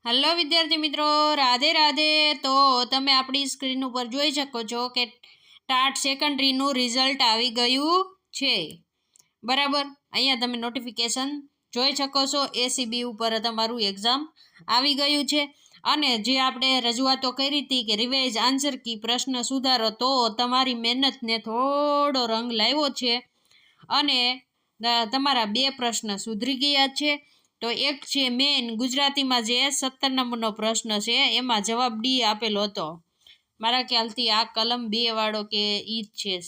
Hello विद्यार्थी मित्रों, राधे राधे। तो तमे अपनी स्क्रीन पर જોઈ શકો છો કે ટાટ સેકન્ડરીનું રિઝલ્ટ આવી ગયું છે। બરાબર, અહીંયા તમે નોટિફિકેશન જોઈ શકો છો। એસીબી ઉપર તમારું એક્ઝામ આવી ગયું છે અને જે આપણે રજૂઆતો કરી હતી કે રિવાઇઝ આન્સર કી પ્રશ્ન સુધારો, તો તમારી મહેનતને થોડો રંગ લાવ્યો છે અને તમારા બે પ્રશ્ન સુધરી ગયા છે। तो एक है मेन गुजराती में जे 17 नंबर प्रश्न है एम जवाब डी आपेलो हतो। मारा ख्याल थी आ कलम 2 वाळो के ई छे।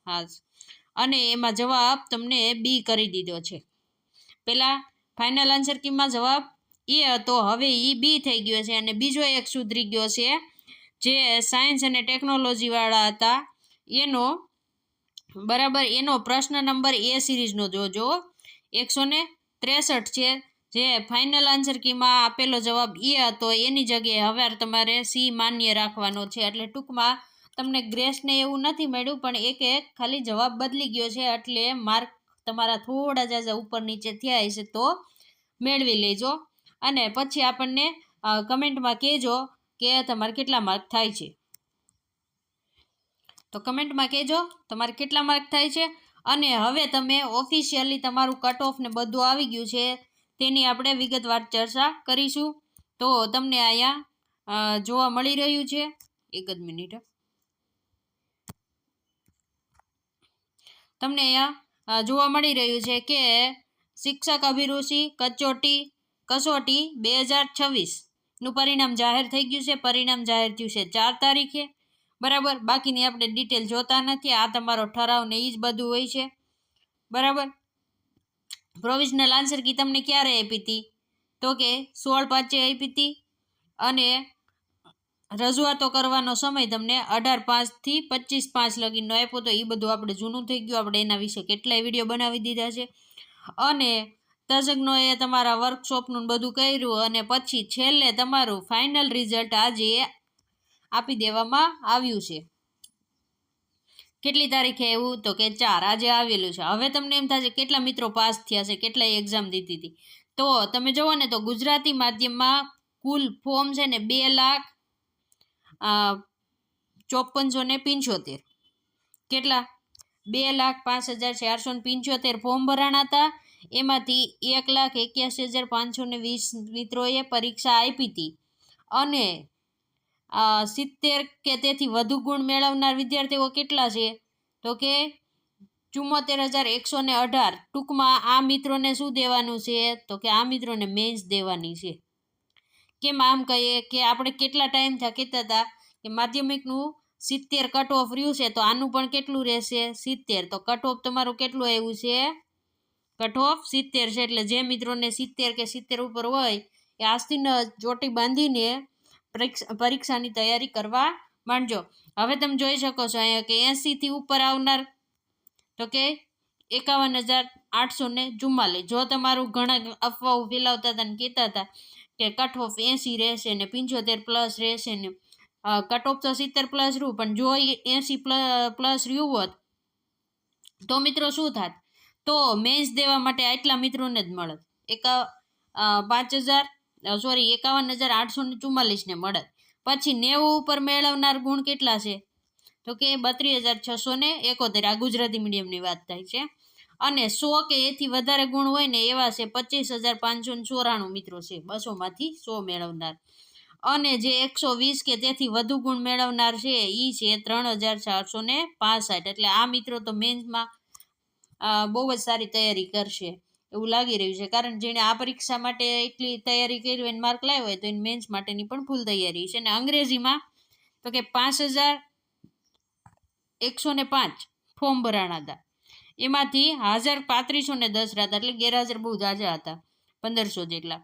हाँ, अने एमा जवाब तमने बी करी दीधो छे। पहला फाइनल आंसर की में जवाब ए हतो, हवे ई बी थई गयो छे। अने बीजो एक सुधरी गयो छे जे सायन्स अने टेक्नोलॉजी वाळा हता एनो, बराबर, एनो प्रश्न नंबर ए सीरीज नो जोजो 163 छे। जे फाइनल आंसर की में आपेलो जवाब ए हतो एनी जग्याए हवे तमारे सी मान्य राखवानो छे। एटले टूंकमां तमने ग्रेस ने एवुं नथी मळ्युं, पण एक खाली जवाब बदली गयो छे एटले मार्क तमारा थोड़ा जाजा ऊपर नीचे थया हशे तो मेळवी लेजो। अने पछी आपणने कमेंट में कहेजो के तमारे केटला मार्क थाय छे। तो कमेंट में कहेजो तमारे केटला मार्क थाय छे। अने हवे तमे ऑफिशियली तमारुं कट ऑफ ने बधुं आवी गयुं छे तेनी आपणे विगतवार चर्चा करीशुं। तो तमने आया जोवा मळी रह्युं छे, एक ज मिनिट, तमने अहींया जोवा मळी रह्युं छे के शिक्षक अभिरुचि कसोटी 2026 નું परिणाम जाहेर थई गयुं छे। परिणाम जाहेर थयुं छे 4 तारीखे, बराबर। बाकीनी आपणे डिटेल जोता नथी, आ तमारो ठराव ने ई ज बधुं होय छे, बराबर। प्रोविजनल आंसर की तमने क्यारे आपी थी तो के 16/5 आपी थी अने रजूआतो करवानो समय तमने 18/5 थी 25/5 लगीनो आप्यो। तो ई बधुं आपणे जूનું થઈ ગયું, આપણે એના વિશે કેટલાય વિડીયો બનાવી દીધા છે। અને તજજ્ઞોએ તમારા વર્કશોપનું બધું કર્યું અને પછી છેલ્લે તમારું ફાઇનલ રિઝલ્ટ આજે આપી દેવામાં આવ્યું છે। કેટલી તારીખે આવ્યું તો કે 4 આજે આવેલું છે। હવે તમને એમ થશે કેટલા મિત્રો પાસ થયા છે, કેટલા એક્ઝામ દીધી હતી। તો તમે જોવો ને તો ગુજરાતી માધ્યમમાં કુલ ફોર્મ છે ને 2,54,75 કેટલા 2,05,475 ફોર્મ ભરાણા હતા। એમાંથી 1,81,520 મિત્રોએ પરીક્ષા આપી હતી અને 70 કે તેથી વધુ ગુણ મેળવનાર વિદ્યાર્થીઓ કેટલા છે તો કે 74,118। ટૂંકમાં આ મિત્રોને શું દેવાનું છે તો કે આ મિત્રોને મેન્સ દેવાની છે। કેમ આમ કહીએ કે આપણે કેટલા ટાઈમ થયા કહેતા હતા કે માધ્યમિકનું 70 કટ ઓફ રહ્યું છે, તો આનું પણ કેટલું રહેશે 70। તો કટ ઓફ તમારું કેટલું આવ્યું છે, કટ ઓફ 70 છે। એટલે જે મિત્રોને 70 કે 70 ઉપર હોય એ આજથી ચોટી બાંધીને પરીક્ષાની તૈયારી કરવા માંડજો। હવે તમે જોઈ શકો છો અહીંયા કે 80 થી ઉપર આવનાર તો કે 51,844। જો તમારું ઘણા અફવાઓ ફેલાવતા હતા ને કહેતા હતા કે કટ ઓફ 80 રહેશે ને 75 પ્લસ રહેશે ને કટ ઓફ તો 70 પ્લસ રહ્યું, પણ જો 80 પ્લસ રહ્યું હોત તો મિત્રો શું થાત, તો મેન્સ દેવા માટે આટલા મિત્રોને જ મળત 51,844 ને મળત। પછી 90 ઉપર મેળવનાર ગુણ કેટલા છે તો કે 32,671। આ ગુજરાતી મીડિયમની વાત થાય છે। અને 100 કે એથી વધારે ગુણ હોય ને એવા છે 25,594 મિત્રો છે, 200માંથી 100 મેળવનાર। અને જે 120 કે તેથી વધુ ગુણ મેળવનાર છે એ છે 3,465। એટલે આ મિત્રો તો મેન્સમાં બહુ જ સારી તૈયારી કરશે એવું લાગી રહ્યું છે, કારણ જેણે આ પરીક્ષા માટે એટલી તૈયારી કરી હોય માર્ક લાવ્યો હોય તો એને મેન્સ માટેની પણ ફૂલ તૈયારી છે। અને અંગ્રેજીમાં તો કે 5,105 ફોર્મ ભરાણા હતા, એમાંથી હાજર 3,510 રહ્યા હતા, એટલે ગેરહાજર બહુ ઝાઝા હતા 1,500 જેટલા।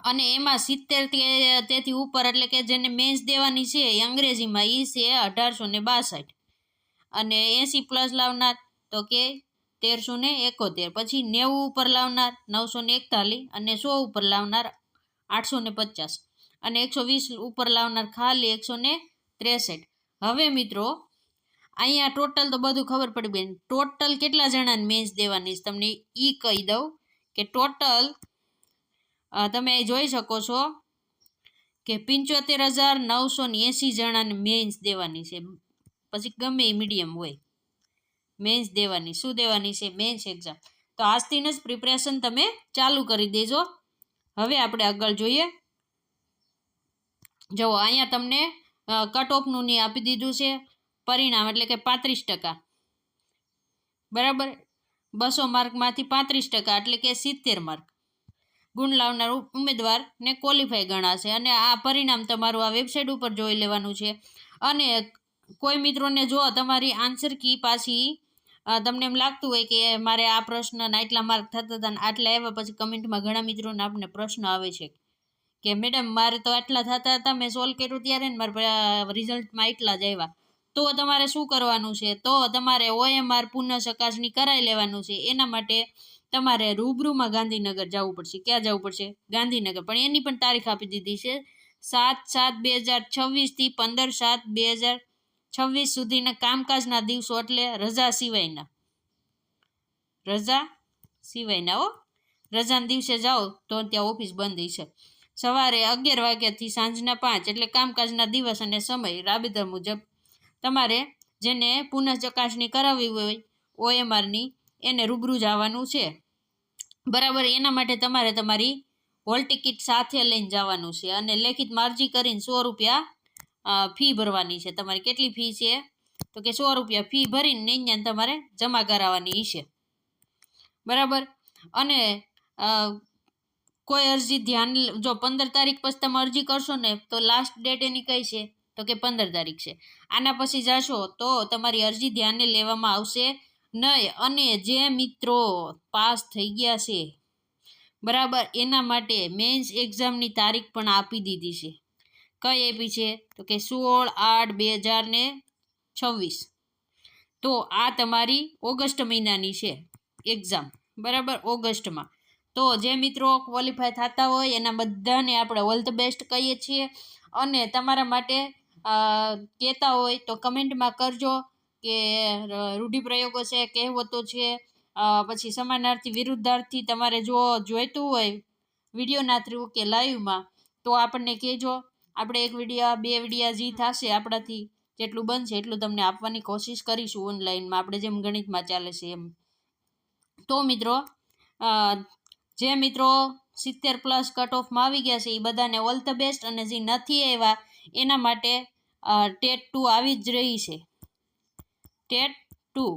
અને એમાં 70 તેથી ઉપર એટલે કે જેને મેન્સ દેવાની છે એ અંગ્રેજીમાં એ છે 1,862। અને 80 પ્લસ લાવનાર તો કે 1,371। પછી 90 ઉપર લાવનાર 941 અને 100 ઉપર લાવનાર 850 અને 120 ઉપર લાવનાર ખાલી 163। હવે મિત્રો અહીંયા ટોટલ તો બધું ખબર પડી ગઈ, ટોટલ કેટલા જણાને મેન્સ દેવાની છે તમને એ કહી દઉં કે ટોટલ તમે જોઈ શકો છો કે 75,980 જણાને મેન્સ દેવાની છે, પછી ગમે એ મીડિયમ હોય મેન્સ દેવાની. શું દેવાની છે? Men's exam. તો આજથી જ પ્રિપરેશન તમે ચાલુ કરી દેજો. હવે આપણે આગળ જોઈએ. જુઓ અહીંયા તમને કટ ઓફનું ની આપી દીધું છે પરિણામ, એટલે કે 35%. બરાબર, 200 માર્કમાંથી 35%, એટલે કે 70 માર્ક ગુણ લાવનાર ઉમેદવારને ક્વોલિફાય ગણાશે. અને આ પરિણામ તમારું આ વેબસાઇટ ઉપર જોઈ લેવાનું છે. અને કોઈ મિત્રોને જો તમારી આન્સર કી પાછી તમને એમ લાગતું હોય કે મારે આ પ્રશ્નના આટલા માર્ક થતા હતા ને આટલા આવ્યા, પછી કમેન્ટમાં ઘણા મિત્રોને આપણને પ્રશ્ન આવે છે કે મેડમ મારે તો આટલા થતા હતા, મેં સોલ્વ કર્યું ત્યારે ને મારા રિઝલ્ટમાં એટલા જ આવ્યા. તો તમારે શું કરવાનું છે? તો તમારે OMR પુનઃ ચકાસણી કરાવી લેવાનું છે. એના માટે તમારે રૂબરૂમાં ગાંધીનગર જવું પડશે. ક્યાં જવું પડશે? ગાંધીનગર. પણ એની પણ તારીખ આપી દીધી છે 7/7/2026 થી 15/7/2026 સુધીના કામકાજના દિવસો, એટલે રજા સિવાયના. રજાના દિવસે જાઓ તો ત્યાં ઓફિસ બંધ છે. સવારે 11 વાગ્યાથી સાંજના 5, એટલે કામકાજના દિવસ અને સમય રાબેતા મુજબ તમારે જેને પુનઃ ચકાસણી કરાવવી હોય OMRની એને રૂબરૂ જવાનું છે. બરાબર, એના માટે તમારે તમારી હોલ ટિકિટ સાથે લઈને જવાનું છે અને લેખિતમાં અરજી કરીને 100 રૂપિયા ફી ભરવાની છે. તમારી કેટલી ફી છે? તો કે 100 રૂપિયા ફી ભરીને અહીંયા તમારે જમા કરાવવાની છે. બરાબર, અને કોઈ અરજી ધ્યાન જો 15 તારીખ પછી તમે અરજી કરશો ને તો લાસ્ટ ડેટ એની કઈ છે? તો કે 15 તારીખ છે. આના પછી જશો તો તમારી અરજી ધ્યાને લેવામાં આવશે નહીં. અને જે મિત્રો પાસ થઈ ગયા છે બરાબર, એના માટે મેન્સ એક્ઝામની તારીખ પણ આપી દીધી છે. કઈ આપી છે? તો કે 16/8/2026. તો આ તમારી ઓગસ્ટ મહિનાની છે એક્ઝામ. બરાબર, ઓગસ્ટમાં. તો જે મિત્રો ક્વોલિફાય થતા હોય એના બધાને આપણે ઓલ ધ બેસ્ટ કહીએ છીએ. અને તમારા માટે કહેતા હોય તો કમેન્ટમાં કરજો કે રૂઢિપ્રયોગો છે, કહેવતો છે, પછી સમાનાર્થી વિરુદ્ધાર્થી તમારે જો જોઈતું હોય વિડીયોના થ્રુ કે લાઈવમાં તો આપણને કહેજો. આપણે 1 વિડીયો 2 વિડીયા જે થશે આપણાથી જેટલું બનશે એટલું તમને આપવાની કોશિશ કરીશું ઓનલાઈનમાં, આપણે જેમ ગણિતમાં ચાલે છે એમ. તો મિત્રો જે મિત્રો 70+ કટ ઓફમાં આવી ગયા છે એ બધાને ઓલ ધ બેસ્ટ. અને જે નથી આવ્યા એના માટે ટેટ 2 આવી જ રહી છે, ટેટ 2.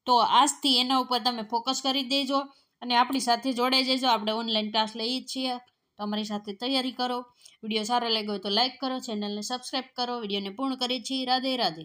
તો આજથી એના ઉપર તમે ફોકસ કરી દેજો અને આપણી સાથે જોડાઈ જજો. આપણે ઓનલાઈન ક્લાસ લઈએ જ છીએ, તો અમારી સાથે તૈયારી કરો. વિડીયો સારો લાગ્યો હોય તો લાઈક કરો, ચેનલને સબસ્ક્રાઈબ કરો. વિડીયોને પૂર્ણ કરીએ છીએ. રાધે રાધે.